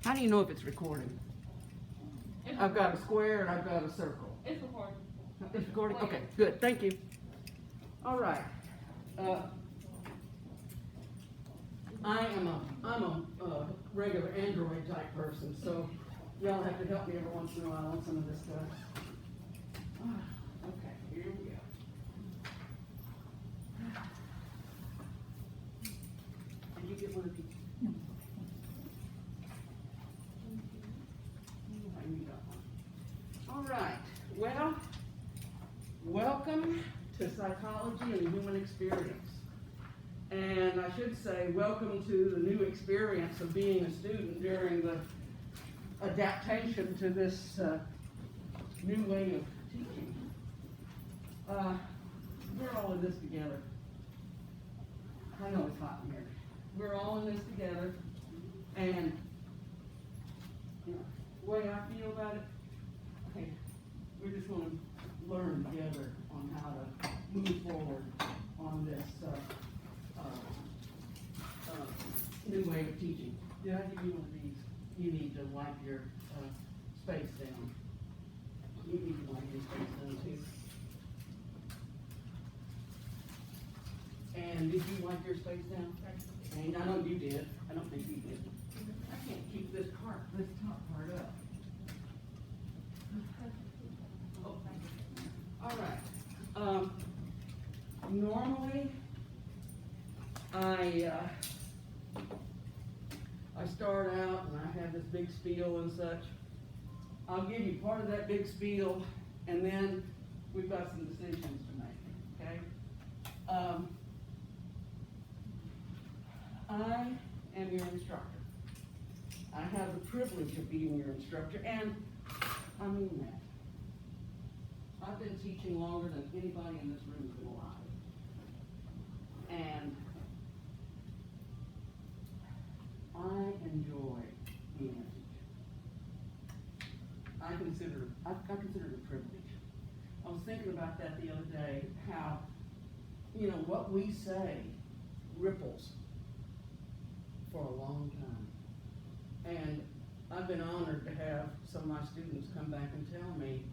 How do you know if it's recording? I've got a square and I've got a circle. It's recording. It's recording? Okay, good, thank you. All right. I'm a regular Android type person, so y'all have to help me every once in a while on some of this stuff. Okay, here we go. Did you get one of these? No. You got one. All right, well, welcome to Psychology and Human Experience. And I should say, welcome to the new experience of being a student during the adaptation to this new way of teaching. We're all in this together. I know it's hot in here. We're all in this together, and you know, the way I feel about it, okay, we're just going to learn together on how to move forward on this new way of teaching. Did I give you one of these? You need to wipe your space down. You need to wipe your space down too. And did you wipe your space down? And I know you did. I don't think you did. I can't keep this top part up. Oh, all right. Normally, I start out and I have this big spiel and such. I'll give you part of that big spiel, and then we've got some decisions to make, okay? I am your instructor. I have the privilege of being your instructor, and I mean that. I've been teaching longer than anybody in this room has been alive. And I enjoy being a teacher. I consider it a privilege. I was thinking about that the other day, how, you know, what we say ripples for a long time. And I've been honored to have some of my students come back and tell me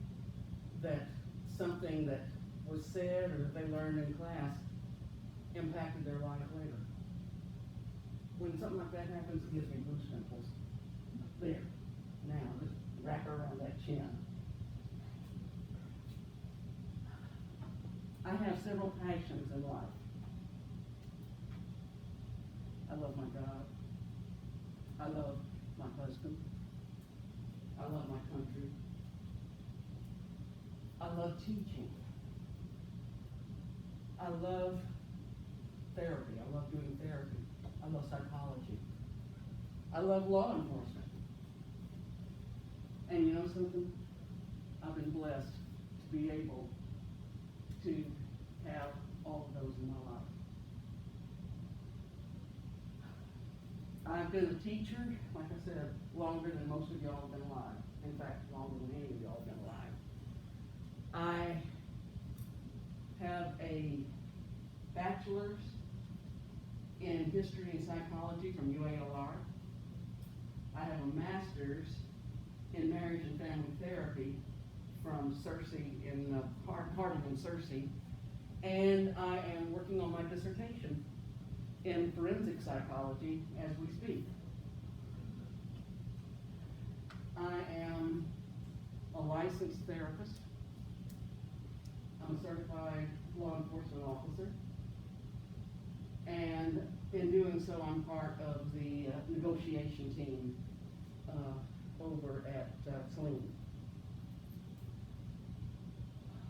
that something that was said or that they learned in class impacted their life later. When something like that happens, it gives me blue pimples. There. Now, just wrap around that chin. I have several passions in life. I love my God. I love my husband. I love my country. I love teaching. I love therapy. I love doing therapy. I love psychology. I love law enforcement. And you know something? I've been blessed to be able to have all of those in my life. I've been a teacher, like I said, longer than most of y'all have been alive. In fact, longer than any of y'all have been alive. I have a bachelor's in history and psychology from UALR. I have a master's in marriage and family therapy from Searcy in Harding and Searcy. And I am working on my dissertation in forensic psychology as we speak. I am a licensed therapist. I'm a certified law enforcement officer. And in doing so, I'm part of the negotiation team over at Saline.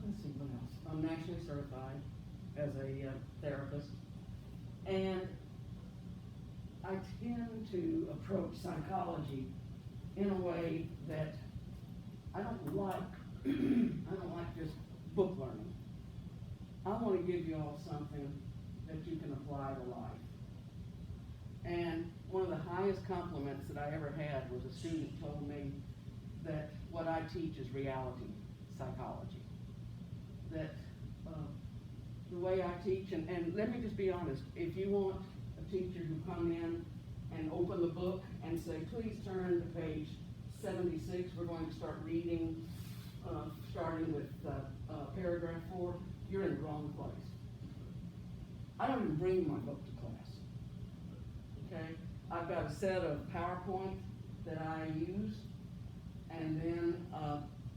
Let's see what else. I'm nationally certified as a therapist. And I tend to approach psychology in a way that I don't like just book learning. I want to give you all something that you can apply to life. And one of the highest compliments that I ever had was a student told me that what I teach is reality psychology. That the way I teach, and let me just be honest, if you want a teacher who come in and open the book and say, please turn to page 76. We're going to start reading, starting with paragraph 4, you're in the wrong place. I don't even bring my book to class. Okay? I've got a set of PowerPoint that I use, and then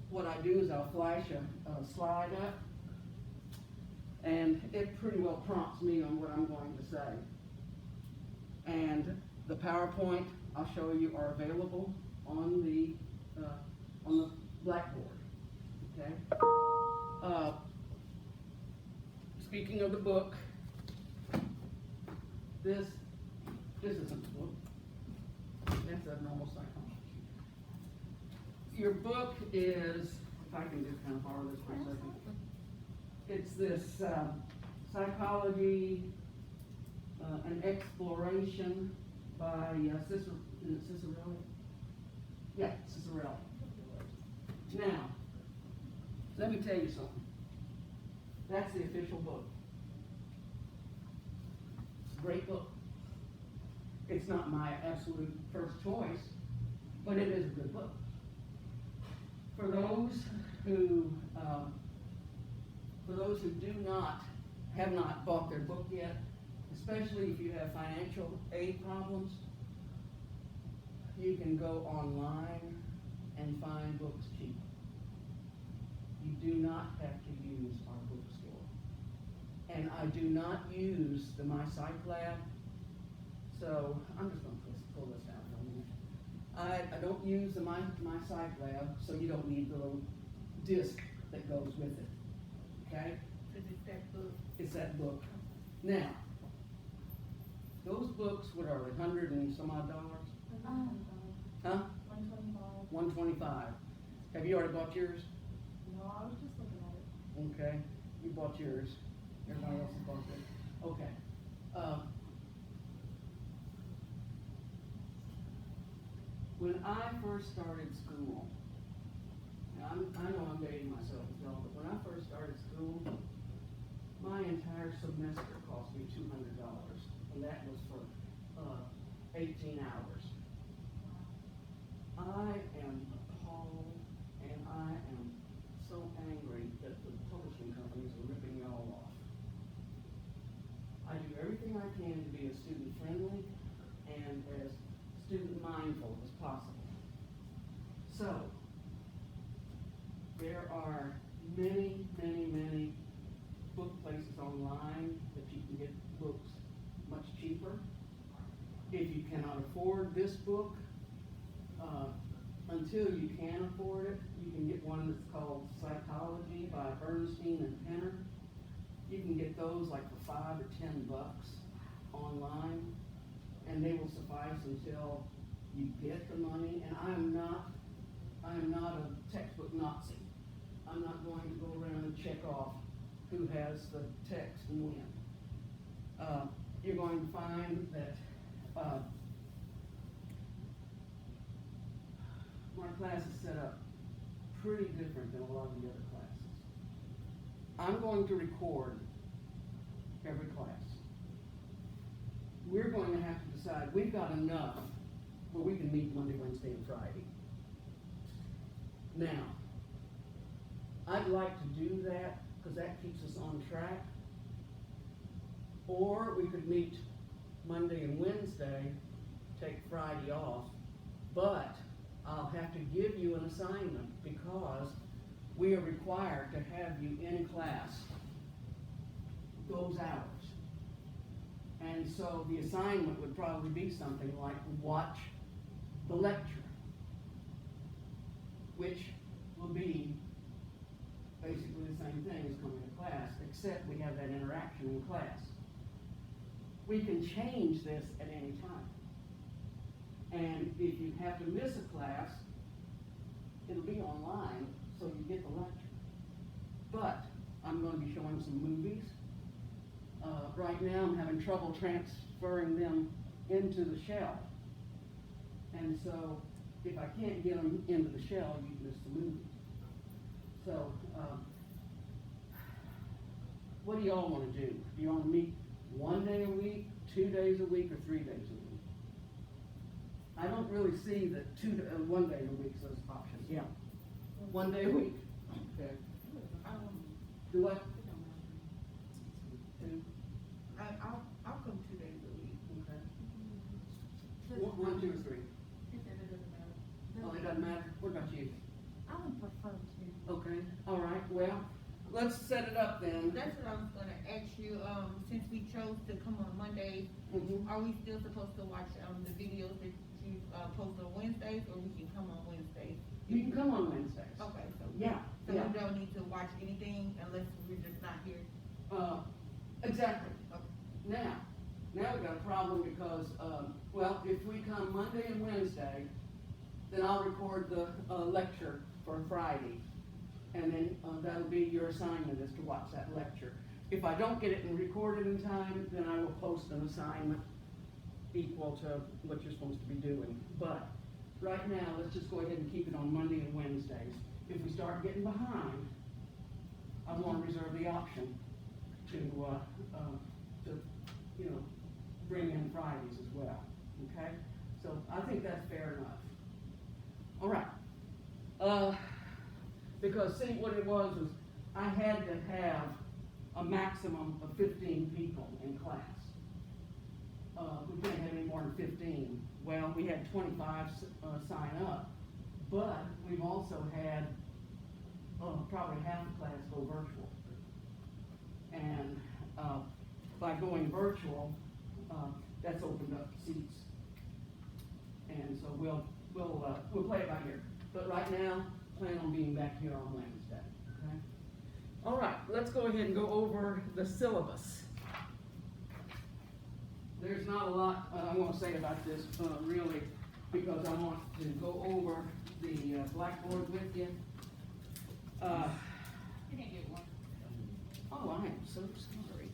what I do is I'll flash a slide up, and it pretty well prompts me on what I'm going to say. And the PowerPoint, I'll show you, are available on the blackboard. Okay. Speaking of the book, this isn't the book. That's a normal psychology. Your book is, if I can just kind of borrow this for a second. It's this psychology, an exploration by Cicerelli. Yeah, Cicerelli. Now, let me tell you something. That's the official book. It's a great book. It's not my absolute first choice, but it is a good book. For those who have not bought their book yet, especially if you have financial aid problems, you can go online and find books cheap. You do not have to use our bookstore. And I do not use the MyPsychLab, so I'm just going to pull this out for a minute. I don't use the MyPsychLab, so you don't need the little disc that goes with it. Okay? Because it's that book. It's that book. Now, those books, what are they, $100 and some odd dollars? Huh? $125. Have you already bought yours? No, I was just looking at it. Okay, you bought yours. Everybody else has bought theirs. Okay. When I first started school, and I know I'm dating myself as well, but when I first started school, my entire semester cost me $200, and that was for 18 hours. I am appalled, and I am so angry that the publishing companies are ripping y'all off. I do everything I can to be as student-friendly and as student-mindful as possible. So, there are many, many, many book places online that you can get books much cheaper. If you cannot afford this book, until you can afford it, you can get one that's called Psychology by Bernstein and Penner. You can get those like for $5 or $10 online, and they will suffice until you get the money. And I am not a textbook Nazi. I'm not going to go around and check off who has the text and when. You're going to find that my class is set up pretty different than a lot of the other classes. I'm going to record every class. We're going to have to decide, we've got enough where we can meet Monday, Wednesday, and Friday. Now, I'd like to do that because that keeps us on track. Or we could meet Monday and Wednesday, take Friday off, but I'll have to give you an assignment because we are required to have you in class those hours. And so the assignment would probably be something like watch the lecture, which will be basically the same thing as coming to class, except we have that interaction in class. We can change this at any time. And if you have to miss a class, it'll be online, so you get the lecture. But I'm going to be showing some movies. Right now I'm having trouble transferring them into the shell. And so if I can't get them into the shell, you miss the movie. So what do y'all want to do? Do you want to meet 1 day a week, 2 days a week, or 3 days a week? I don't don't really see the 1 day a week as options, yeah. 1 day a week, okay. Do what? Two, I'll come 2 days a week. okay. One, 2, or 3? Oh, it doesn't matter, what about you? I would prefer to. Okay, all right, well, let's set it up then. That's what I was gonna ask you, since we chose to come on Monday, Mhm. are we still supposed to watch, the videos that you, post on Wednesdays, or we can come on Wednesdays? You can come on Wednesdays. Okay, so. Yeah, So yeah. we don't need to watch anything unless we're just not here? Exactly. Okay. Now we got a problem because, well, if we come Monday and Wednesday, then I'll record the, lecture for Friday. And then, that'll be your assignment is to watch that lecture. If I don't get it and record it in time, then I will post an assignment equal to what you're supposed to be doing. But right now, let's just go ahead and keep it on Monday and Wednesdays. If we start getting behind, I wanna reserve the option to, you know, bring in Fridays as well, okay? So I think that's fair enough. All right. Because see, what it was I had to have a maximum of 15 people in class. We can't have any more than 15. Well, we had 25 sign up, but we've also had probably half the class go virtual. And by going virtual, that's opened up seats. And so we'll play it by ear. But right now, plan on being back here on Wednesday, okay? All right, let's go ahead and go over the syllabus. There's not a lot I want to say about this, really, because I want to go over the Blackboard with you. You didn't get one. Oh, I am so sorry.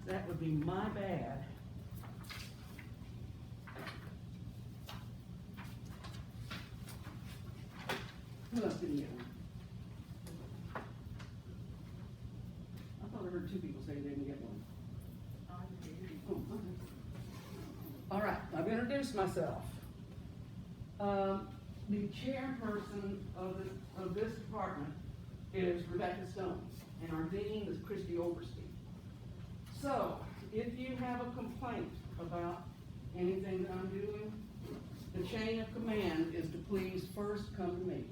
That would be my bad. Who else didn't get one? I thought I heard 2 people say they didn't get one. Oh, okay. All right, I've introduced myself. The chairperson of this department is Rebecca Stone, and our dean is Christy Oberstein. So, if you have a complaint about anything that I'm doing, the chain of command is to please first come to me.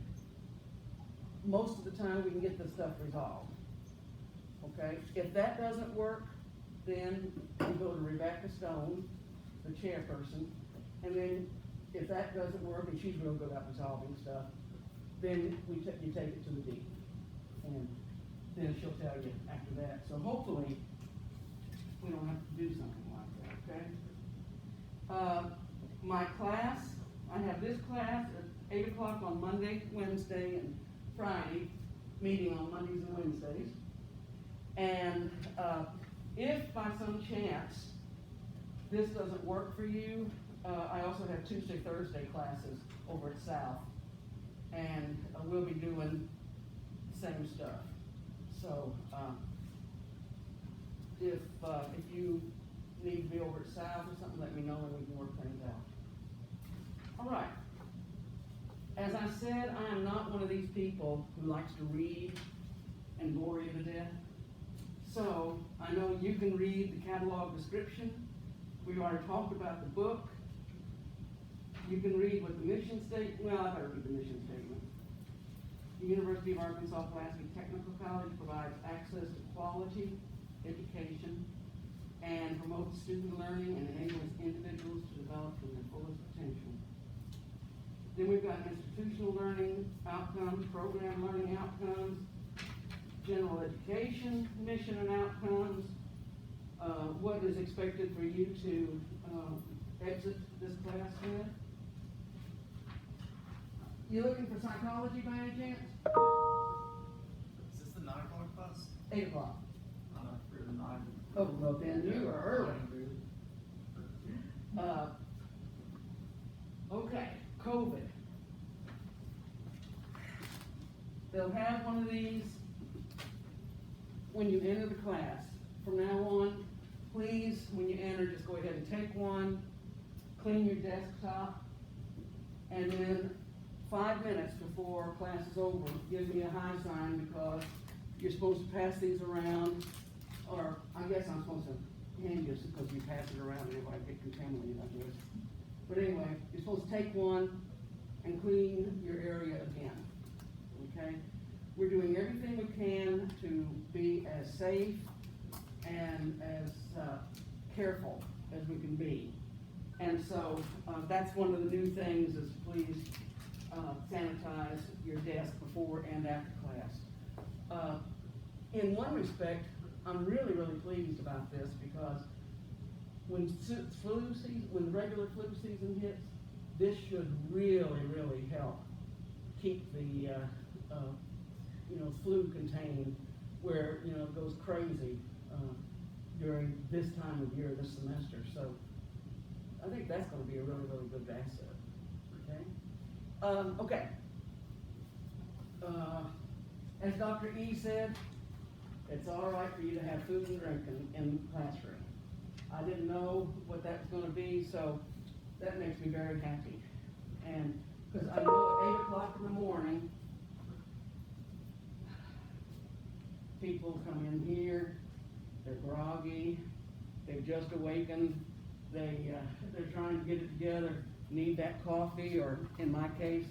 Most of the time, we can get this stuff resolved, okay? If that doesn't work, then you go to Rebecca Stone, the chairperson, and then if that doesn't work, and she's real good at resolving stuff, then you take it to the dean, and then she'll tell you after that. So hopefully, we don't have to do something like that, okay? My class, I have this class at 8 o'clock on Monday, Wednesday, and Friday, meeting on Mondays and Wednesdays. And if by some chance this doesn't work for you, I also have Tuesday, Thursday classes over at South, and we'll be doing the same stuff. So if you need to be over at South or something, let me know and we can work things out. All right. As I said, I am not one of these people who likes to read and bore you to death. So I know you can read the catalog description. We've already talked about the book. You can read what the mission statement, well, I better read the mission statement. The University of Arkansas Pulaski Technical College provides access to quality education and promotes student learning and enables individuals to develop to their fullest potential. Then we've got institutional learning outcomes, program learning outcomes, general education, mission and outcomes, what is expected for you to exit this class with. You looking for psychology by any chance? Is this the 9 o'clock class? 8 o'clock. For the 9. Oh, well then you are early. Okay, COVID. They'll have one of these when you enter the class. From now on, please, when you enter, just go ahead and take one, clean your desktop, And then 5 minutes before class is over, give me a high sign because you're supposed to pass these around, or I guess I'm supposed to hand you because you pass it around and everybody get contaminated, I guess. But anyway, you're supposed to take one and clean your area again, okay? We're doing everything we can to be as safe and as careful as we can be. And so that's one of the new things is please sanitize your desk before and after class. In one respect, I'm really, really pleased about this because when when the regular flu season hits, this should really, really help keep the flu contained where it goes crazy during this time of year, this semester. So I think that's going to be a really, really good asset. Okay. Okay. As Dr. E said, it's all right for you to have food and drink in the classroom. I didn't know what that was going to be, so that makes me very happy. And because I know at 8 o'clock in the morning, people come in here, they're groggy, they've just awakened, they're trying to get it together, need that coffee, or in my case,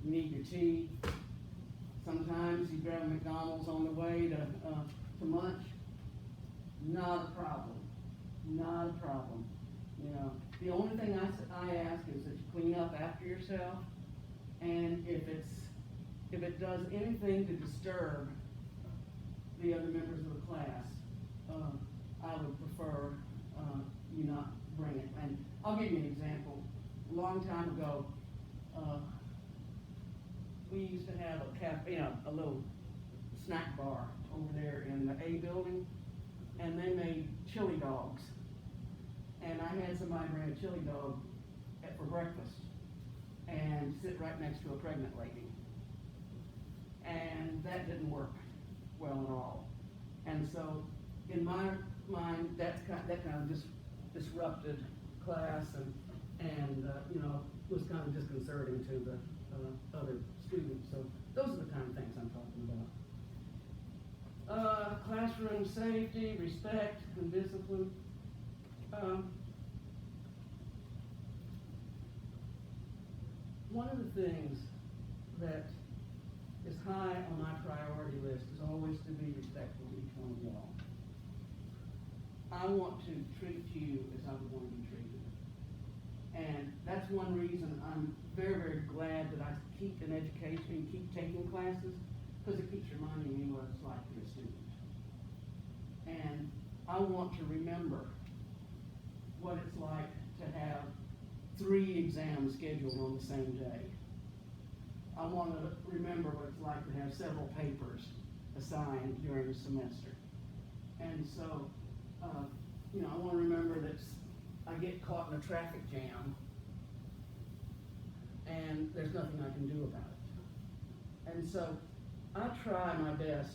you need your tea. Sometimes you grab McDonald's on the way to lunch. Not a problem. Not a problem. The only thing I ask is that you clean up after yourself, and if it does anything to disturb the other members of the class, I would prefer you not bring it. And I'll give you an example. A long time ago, we used to have a cafe, a little snack bar over there in the A building, and they made chili dogs. And I had somebody bring a chili dog for breakfast and sit right next to a pregnant lady. And that didn't work well at all. And so, in my mind, that kind of disrupted class and was kind of disconcerting to the other students. So those are the kind of things I'm talking about. Classroom safety, respect, and discipline. One of the things that is high on my priority list is always to be respectful to each one of y'all. I want to treat you as I would want to be treated. And that's one reason I'm very, very glad that I keep in education and keep taking classes, because it keeps reminding me what it's like to be a student. And I want to remember what it's like to have 3 exams scheduled on the same day. I want to remember what it's like to have several papers assigned during the semester. And so, I want to remember that I get caught in a traffic jam and there's nothing I can do about it. And so, I try my best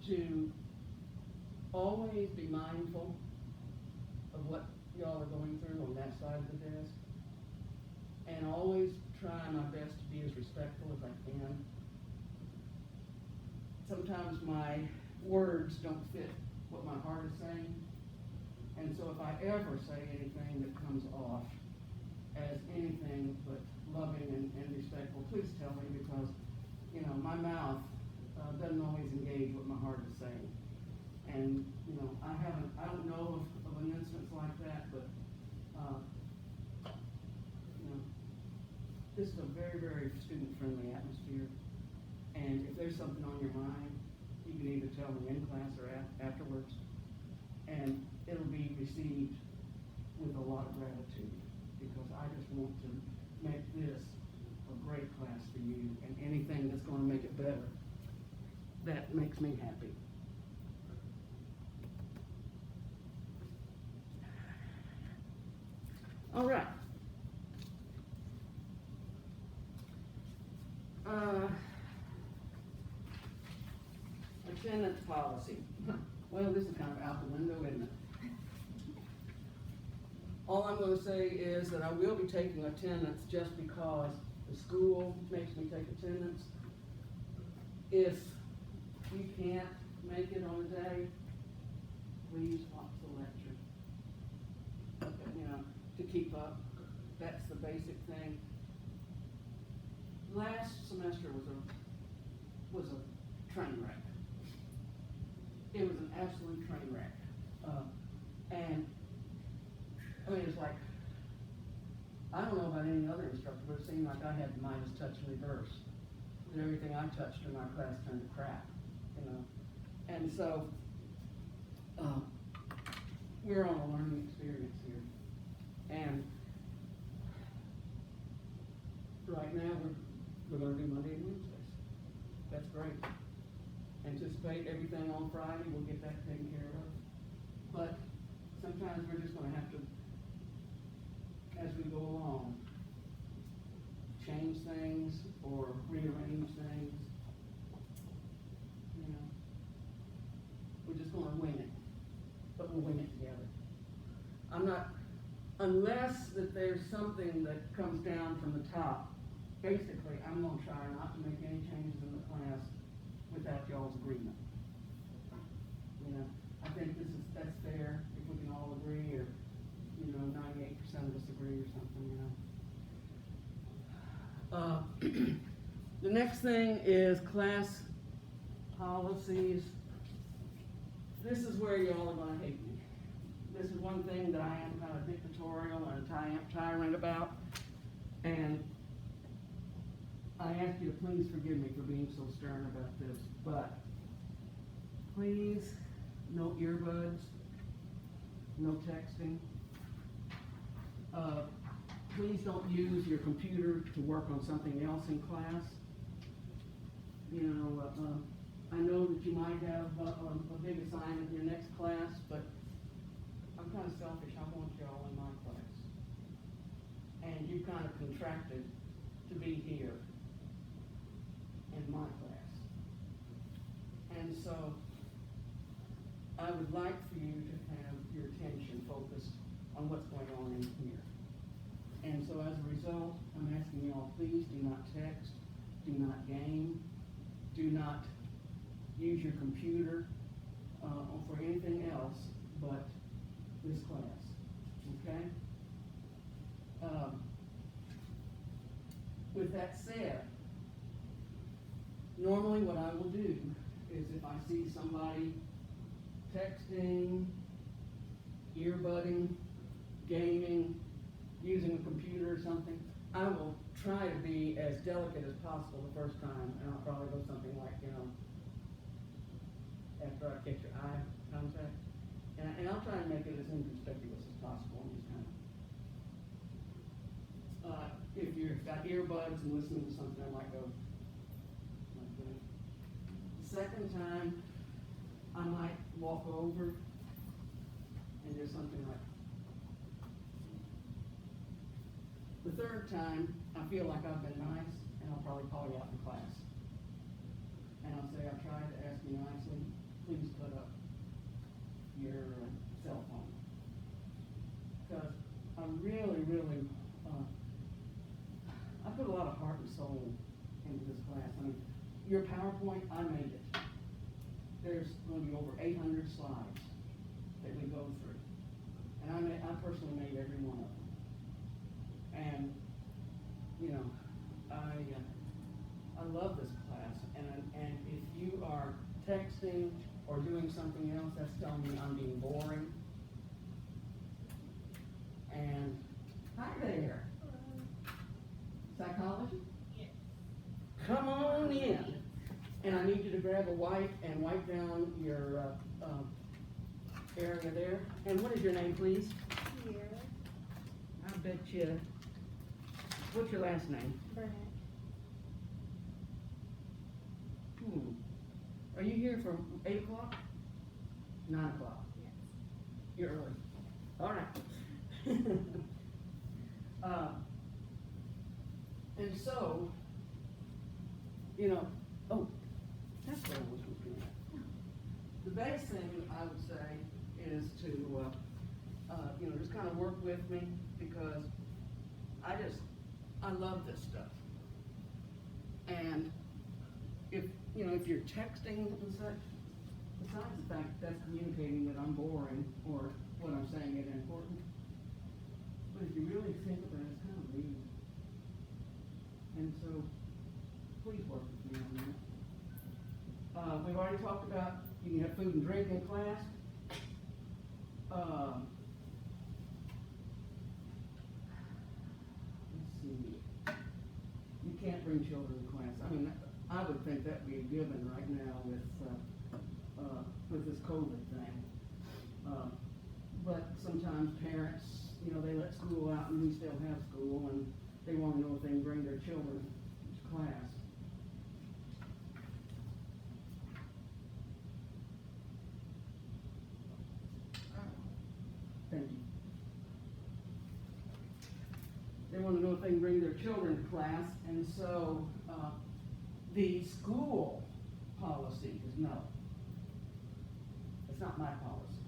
to always be mindful of what y'all are going through on that side of the desk, and always try my best to be as respectful as I can. Sometimes my words don't fit what my heart is saying, and so if I ever say anything that comes off as anything but loving and respectful, please tell me, because my mouth doesn't always engage what my heart is saying. And I don't know of an instance like that, but this is a very, very student-friendly atmosphere. And if there's something on your mind, you can either tell me in class or afterwards, and it'll be received with a lot of gratitude, because I just want to make this a great class for you, and anything that's going to make it better, that makes me happy. All right. Attendance policy. Well, this is kind of out the window, isn't it? All I'm gonna say is that I will be taking attendance just because the school makes me take attendance. If you can't make it on a day, please watch the lecture. Okay, you know, to keep up, that's the basic thing. Last semester was a train wreck. It was an absolute train wreck. And, I mean, it's like, I don't know about any other instructor, but it seemed like I had the Midas touch in reverse. And everything I touched in my class turned to crap, you know? And so, we're on a learning experience here. And right now, we're gonna do Monday and Wednesdays. That's great. Anticipate everything on Friday, we'll get that taken care of. But sometimes we're just gonna have to, as we go along, change things or rearrange things. You know, we're just gonna wing it, but we'll wing it together. I'm not, unless that there's something that comes down from the top, basically, I'm gonna try not to make any changes in the class without y'all's agreement. You know, I think that's fair, if we can all agree, or, you know, 98% of us agree or something, you know. The next thing is class policies. This is where y'all are gonna hate me. This is one thing that I am kind of dictatorial and tyrant about, and I ask you to please forgive me for being so stern about this, but please, no earbuds, no texting. Please don't use your computer to work on something else in class. You know, I know that you might have a big assignment in your next class, but I'm kind of selfish. I want y'all in my class. And you kind of contracted to be here in my class. And so I would like for you to have your attention focused on what's going on in here. And so as a result, I'm asking you all, please do not text, do not game, do not use your computer for anything else but this class, okay? With that said, normally what I will do is if I see somebody texting, earbudding, gaming, using a computer or something, I will try to be as delicate as possible the first time, and I'll probably go something like, you know, after I catch your eye contact, and I'll try and make it as inconspicuous as possible, and just kind of, if you've got earbuds and listening to something, I might go like that. The second time, I might walk over and do something like. The third time, I feel like I've been nice, and I'll probably call you out in class. And I'll say, I tried to ask you nicely, please put up your cell phone. Because I really, I put a lot of heart and soul into this class. I mean, your PowerPoint, I made it. There's going to be over 800 slides that we go through. And I personally made every one of them. And, you know, I love this class, and if you are texting or doing something else, that's telling me I'm being boring. And, hi there. Psychology? Yes. Come on in. And I need you to grab a wipe and wipe down your area there. And what is your name, please? Here, I bet you. What's your last name? Burnett. Are you here from 8 o'clock? 9 o'clock? Yes. You're early. All right. And so, you know, oh, that's what I was looking at. The best thing I would say is to you know, just kind of work with me, because I love this stuff. And if, you know, if you're texting and such, besides the fact that's communicating that I'm boring, or what I'm saying isn't important, but if you really think about it, it's kind of rude. And so, please work with me on that. We've already talked about, you can have food and drink in class. Let's see. You can't bring children to class. I mean, I would think that'd be a given right now with this COVID thing. But sometimes parents, you know, they let school out and we still have school, and they wanna know if they can bring their children to class. Thank you. They want to know if they can bring their children to class, and so, the school policy is no. It's not my policy.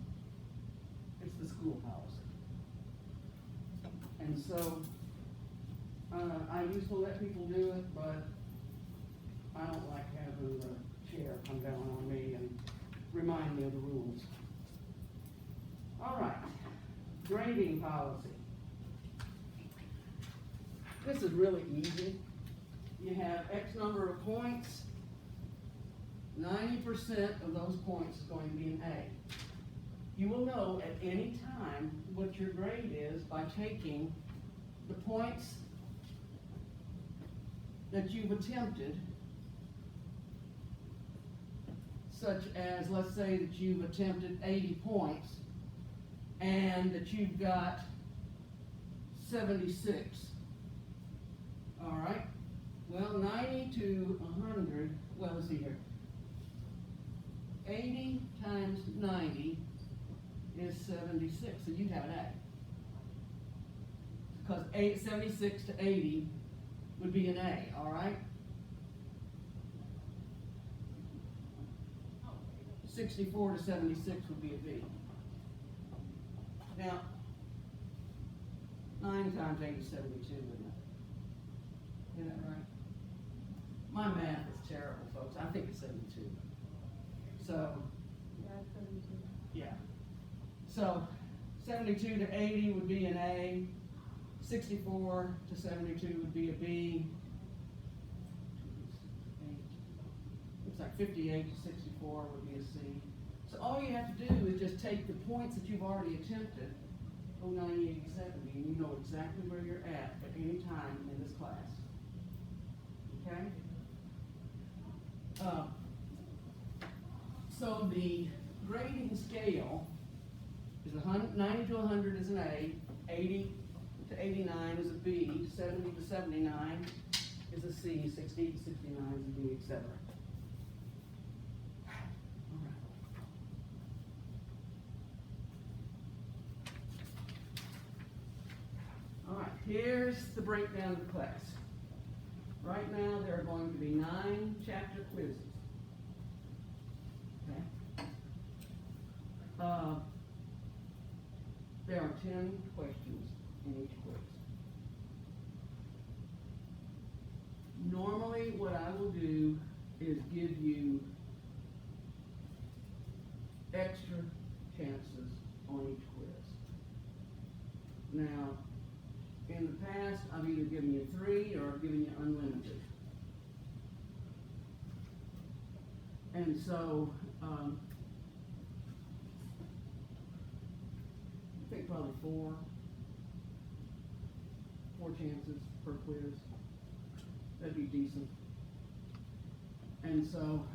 It's the school policy. And so, I used to let people do it, but I don't like having the chair come down on me and remind me of the rules. All right, grading policy. This is really easy. You have X number of points. 90% of those points is going to be an A. You will know at any time what your grade is by taking the points that you've attempted, such as, let's say that you've attempted 80 points and that you've got 76. All right? Well, 90 to 100, well, let's see here. 80 times 90 is 76, so you have an A. Because 76 to 80 would be an A, all right? 64 to 76 would be a B. Now, 9 times 8 is 72, isn't it? Isn't that right? My math is terrible, folks. I think it's 72. So, Yeah, 72. yeah. So, 72 to 80 would be an A. 64 to 72 would be a B. Looks like 58 to 64 would be a C. So all you have to do is just take the points that you've already attempted, 90, 80, 70, and you know exactly where you're at any time in this class. Okay? So the grading scale is 90 to 100 is an A, 80 to 89 is a B, 70 to 79 is a C, 60 to 69 is a D, etc. All right, here's the breakdown of the class. Right now, there are going to be 9 chapter quizzes. Okay? There are 10 questions in each quiz. Normally, what I will do is give you extra chances on each quiz. Now, in the past, I've either given you 3 or I've given you unlimited. And so, I think probably 4 chances per quiz. That'd be decent. And so,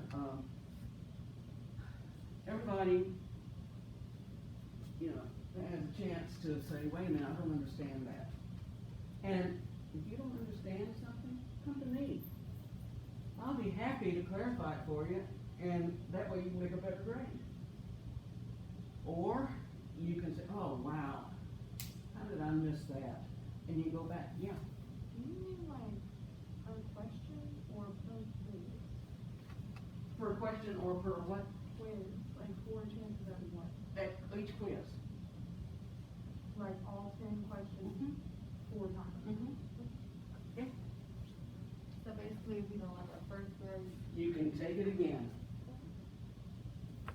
everybody, you know, has a chance to say, wait a minute, I don't understand that. And if you don't understand something, come to me. I'll be happy to clarify it for you, and that way you can make a better grade. Or you can say, oh, wow, how did I miss that? And you go back, yeah. Do you mean like per question or per quiz? Per question or per what? Quiz, like 4 chances out of what? At each quiz. you can take it again.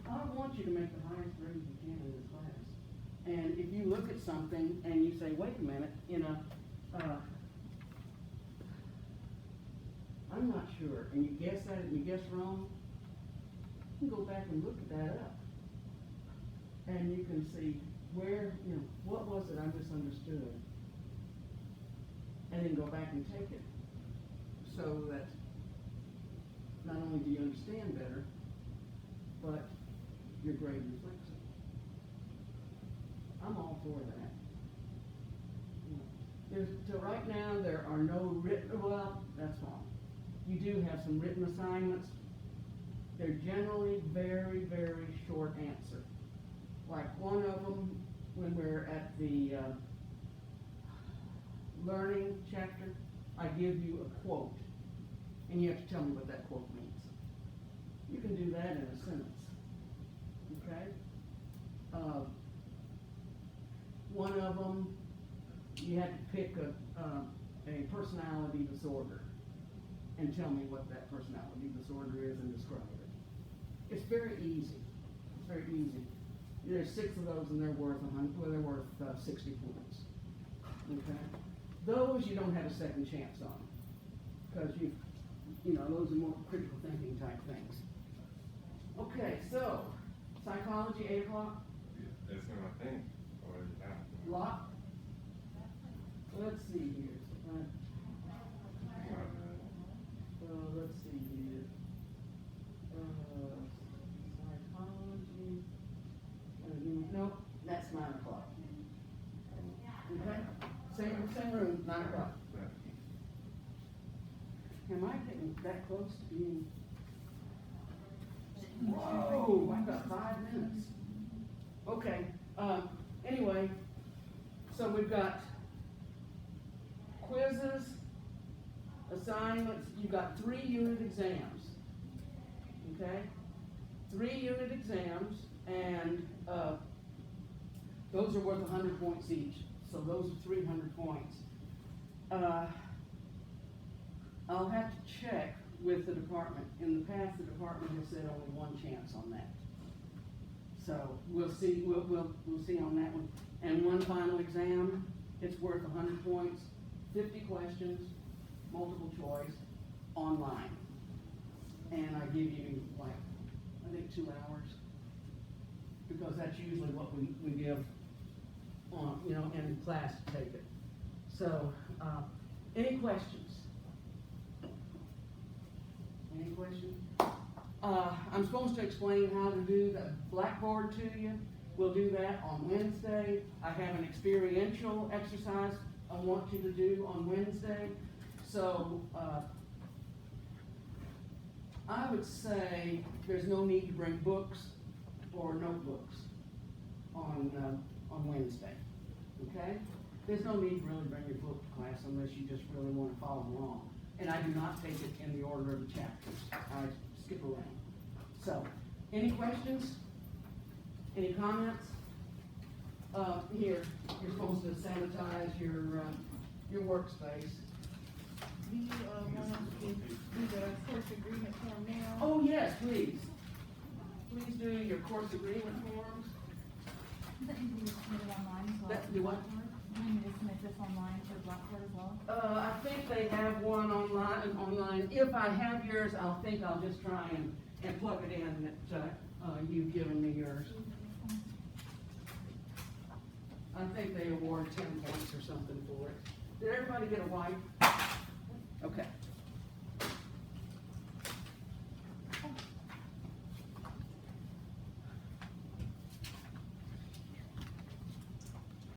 I want you to make the highest grade you can in this class. And if you look at something and you say, wait a minute, I'm not sure, and you guess that and you guess wrong, you can go back and look that up. And you can see where, what was it I misunderstood? And then go back and take it. So that not only do you understand better, but your grade reflects it. I'm all for that. So right now, there are no written, well, that's wrong. You do have some written assignments. They're generally very, very short answer. Like one of them, when we're at the learning chapter, I give you a quote, and you have to tell me what that quote means. You can do that in a sentence, okay? One of them, you had to pick a personality disorder and tell me what that personality disorder is and describe it. It's very easy. It's very easy. There's 6 of those and they're worth 60 points. Okay? Those you don't have a second chance on, because those are more critical thinking type things. Okay, so psychology, 8 o'clock. That's what I think. Already happened. Lock. Let's see here. Let's see here. Psychology. Nope, that's 9 o'clock. Okay? Same room, 9 o'clock. Am I getting that close to being? Whoa, I've got 5 minutes. Okay, anyway, so we've got quizzes, assignments, you've got 3 unit exams, okay? 3 unit exams, and those are worth 100 points each, so those are 300 points. I'll have to check with the department. In the past, the department has said only 1 chance on that. So we'll see, we'll see on that one. And 1 final exam, it's worth 100 points, 50 questions, multiple choice, online. And I give you I think 2 hours, because that's usually what we give on, in class to take it. So, any questions? Any questions? I'm supposed to explain how to do the Blackboard to you. We'll do that on Wednesday. I have an experiential exercise I want you to do on Wednesday. So, I would say there's no need to bring books or notebooks on Wednesday, okay? There's no need to really bring your book to class unless you just really want to follow along. And I do not take it in the order of the chapters. I skip around. So, any questions? Any comments? Here, you're supposed to sanitize your workspace. Do you, want us to do the course agreement form now? Oh, yes, please. Please do your course agreement forms. Is that easy to submit it online as well? That- do what? Do you need to submit this online for Blackboard as well? I think they have one online. If I have yours, I'll just try and plug it in that, you've given me yours. I think they award 10 points or something for it. Did everybody get a wipe? Okay.